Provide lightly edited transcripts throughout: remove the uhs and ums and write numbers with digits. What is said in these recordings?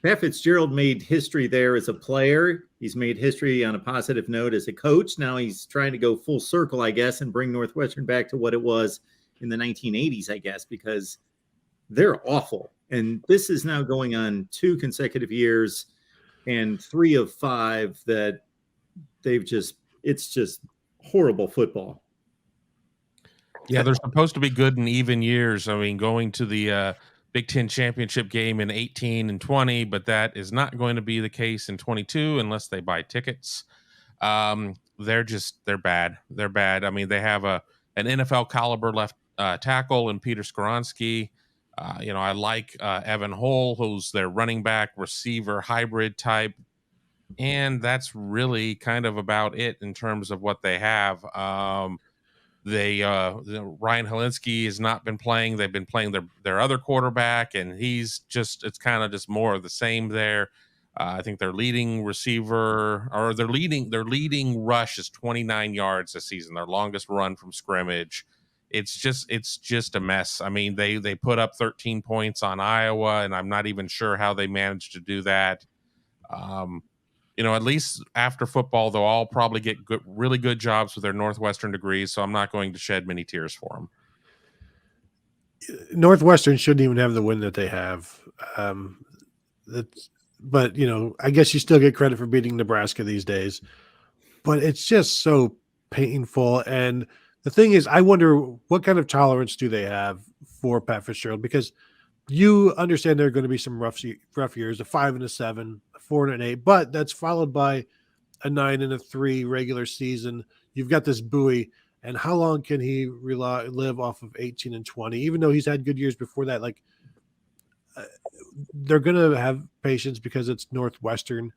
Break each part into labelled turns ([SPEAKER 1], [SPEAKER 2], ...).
[SPEAKER 1] Pat Fitzgerald made history there as a player. He's made history on a positive note as a coach. Now he's trying to go full circle, I guess, and bring Northwestern back to what it was in the 1980s, I guess, because they're awful. And this is now going on 2 consecutive years and 3 of 5 that it's just horrible football.
[SPEAKER 2] Yeah, they're supposed to be good in even years. I mean, going to the Big Ten championship game in 18 and 20, but that is not going to be the case in 22 unless they buy tickets. They're bad. They're bad. I mean, they have an NFL caliber left tackle in Peter Skoronski. I like Evan Hull, who's their running back receiver hybrid type. And that's really kind of about it in terms of what they have. Ryan Helinski has not been playing. They've been playing their other quarterback, and it's kind of just more of the same there. I think their leading receiver or their leading rush is 29 yards this season, their longest run from scrimmage. It's just a mess. I mean, they put up 13 points on Iowa, and I'm not even sure how they managed to do that. At least after football, they'll all probably get really good jobs with their Northwestern degrees, so I'm not going to shed many tears for them.
[SPEAKER 3] Northwestern shouldn't even have the win that they have. But, I guess you still get credit for beating Nebraska these days. But it's just so painful. And the thing is, I wonder what kind of tolerance do they have for Pat Fitzgerald? Because you understand there are going to be some rough years, a 5-7, a 4-8, but that's followed by a 9-3 regular season. You've got this buoy, and how long can he live off of 18 and 20? Even though he's had good years before that, they're going to have patience because it's Northwestern.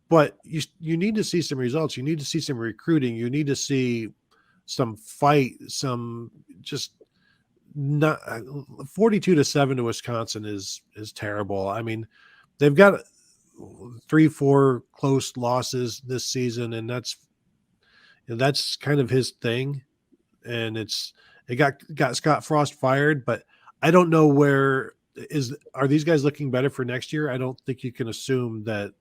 [SPEAKER 3] But you need to see some results. You need to see some recruiting. You need to see some fight. Some just. Not 42-7 to Wisconsin is terrible. I mean, they've got 3-4 close losses this season, and that's kind of his thing. And it got Scott Frost fired, but I don't know are these guys looking better for next year? I don't think you can assume that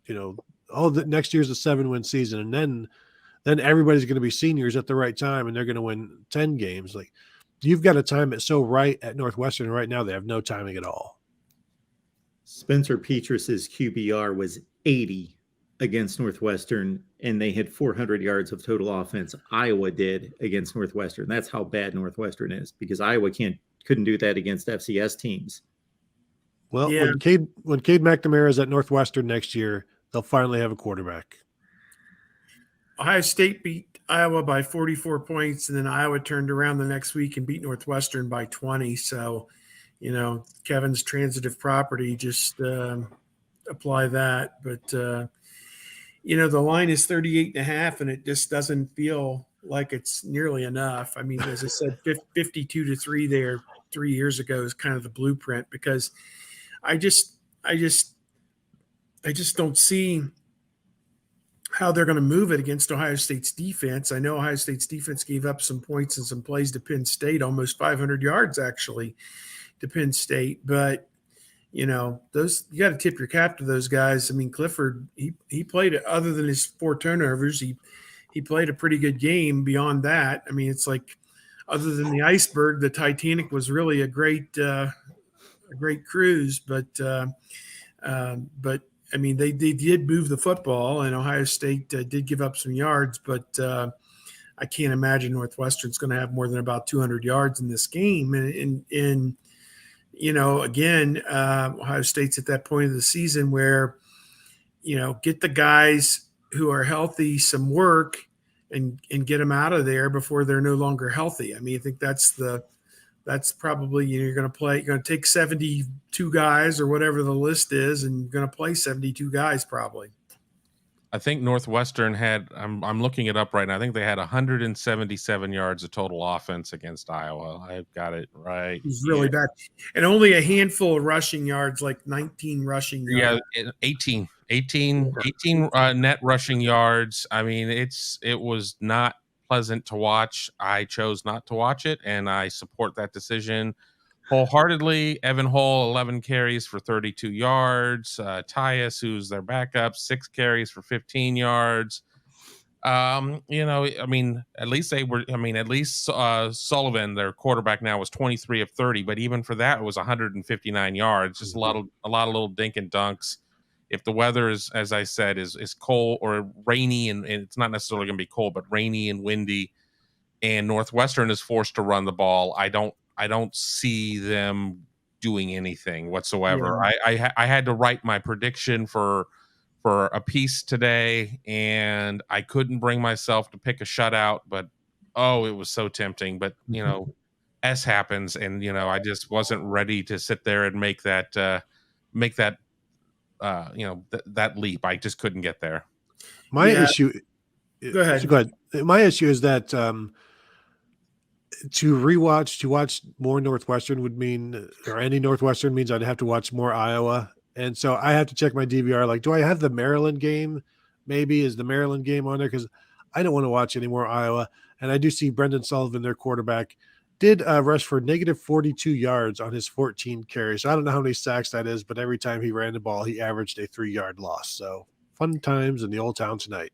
[SPEAKER 3] next year's a 7-win season, and then everybody's going to be seniors at the right time, and they're going to win 10 games. You've got to time it so right at Northwestern. Right now, they have no timing at all.
[SPEAKER 1] Spencer Petrus's QBR was 80 against Northwestern, and they had 400 yards of total offense. Iowa did against Northwestern. That's how bad Northwestern is, because Iowa couldn't do that against FCS teams.
[SPEAKER 3] Well, yeah. when Cade McNamara is at Northwestern next year, they'll finally have a quarterback.
[SPEAKER 4] Ohio State beat Iowa by 44 points, and then Iowa turned around the next week and beat Northwestern by 20. So, Kevin's transitive property, just apply that. But, the line is 38.5, and it just doesn't feel like it's nearly enough. I mean, as I said, 52-3 there 3 years ago is kind of the blueprint, because I just don't see how they're going to move it against Ohio State's defense. I know Ohio State's defense gave up some points and some plays to Penn State, almost 500 yards actually to Penn State. But, those, you got to tip your cap to those guys. I mean, Clifford, he played, other than his 4 turnovers, he played a pretty good game beyond that. I mean, it's like, other than the iceberg, the Titanic was really a great cruise. But I mean, they did move the football, and Ohio State did give up some yards, but I can't imagine Northwestern's going to have more than about 200 yards in this game. And again, Ohio State's at that point of the season where, get the guys who are healthy some work and get them out of there before they're no longer healthy. I mean, I think that's probably, you're going to take 72 guys or whatever the list is, and you're going to play 72 guys probably.
[SPEAKER 2] I think Northwestern had, I'm looking it up right now, I think they had 177 yards of total offense against Iowa. I've got it right.
[SPEAKER 4] It was really bad. And only a handful of rushing yards, like 19 rushing yards.
[SPEAKER 2] Yeah, 18 net rushing yards. I mean, it was not pleasant to watch. I chose not to watch it, and I support that decision wholeheartedly. Evan Hall, 11 carries for 32 yards. Tyus, who's their backup, 6 carries for 15 yards. At least Sullivan, their quarterback now, was 23 of 30, but even for that, it was 159 yards. Just a lot of little dink and dunks. If the weather is, as I said, is cold or rainy, and it's not necessarily going to be cold, but rainy and windy, and Northwestern is forced to run the ball, I don't see them doing anything whatsoever.
[SPEAKER 4] Yeah.
[SPEAKER 2] I had to write my prediction for a piece today, and I couldn't bring myself to pick a shutout, but it was so tempting. But S happens, and I just wasn't ready to sit there and make that that leap. I just couldn't get there.
[SPEAKER 3] My issue.
[SPEAKER 4] Go ahead.
[SPEAKER 3] Go ahead. My issue is that to watch more Northwestern would mean, or any Northwestern means, I'd have to watch more Iowa. And so I have to check my DVR. Like, do I have the Maryland game? Maybe is the Maryland game on there? Because I don't want to watch any more Iowa. And I do see Brendan Sullivan, their quarterback, did rush for negative 42 yards on his 14 carries. So I don't know how many sacks that is, but every time he ran the ball, he averaged a 3-yard loss. So fun times in the old town tonight.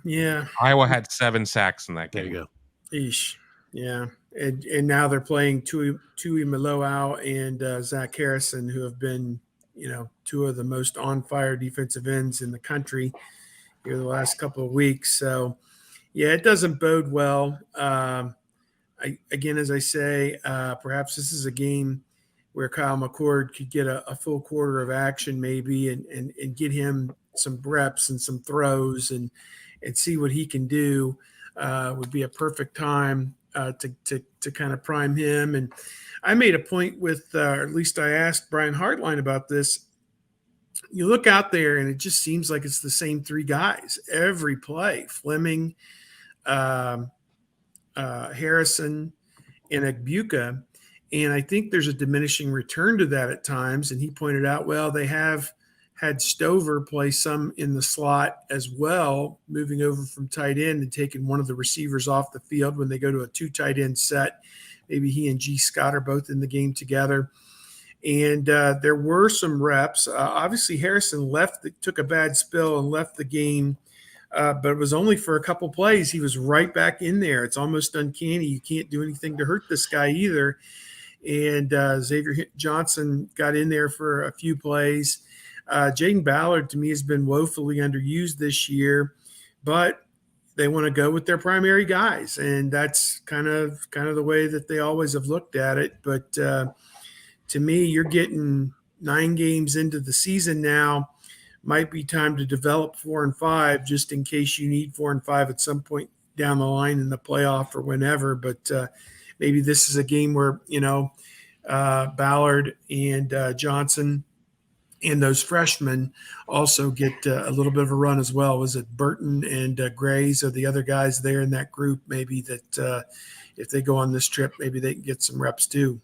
[SPEAKER 4] Yeah.
[SPEAKER 2] Iowa had 7 sacks in that game.
[SPEAKER 3] There you go.
[SPEAKER 4] Eesh. Yeah. And now they're playing Tui Maloau and Zach Harrison, who have been, two of the most on-fire defensive ends in the country here the last couple of weeks. So, yeah, it doesn't bode well. Again, as I say, perhaps this is a game where Kyle McCord could get a full quarter of action maybe and get him some reps and some throws and see what he can do. Would be a perfect time to kind of prime him. And I made a point with, or at least I asked Brian Hartline about this. You look out there and it just seems like it's the same 3 guys every play: Fleming, Harrison, and Agbuka. And I think there's a diminishing return to that at times. And he pointed out, well, they have had Stover play some in the slot as well, moving over from tight end and taking one of the receivers off the field when they go to a 2 tight end set. Maybe he and G. Scott are both in the game together. And there were some reps. Obviously, Harrison took a bad spill and left the game, but it was only for a couple plays. He was right back in there. It's almost uncanny. You can't do anything to hurt this guy either. And Xavier Johnson got in there for a few plays. Jaden Ballard, to me, has been woefully underused this year, but they want to go with their primary guys, and that's kind of the way that they always have looked at it. But to me, you're getting 9 games into the season now. Might be time to develop 4 and 5 just in case you need 4 and 5 at some point down the line in the playoff or whenever. But maybe this is a game where, Ballard and Johnson and those freshmen also get a little bit of a run as well. Was it Burton and Grays are the other guys there in that group? Maybe that if they go on this trip, maybe they can get some reps too.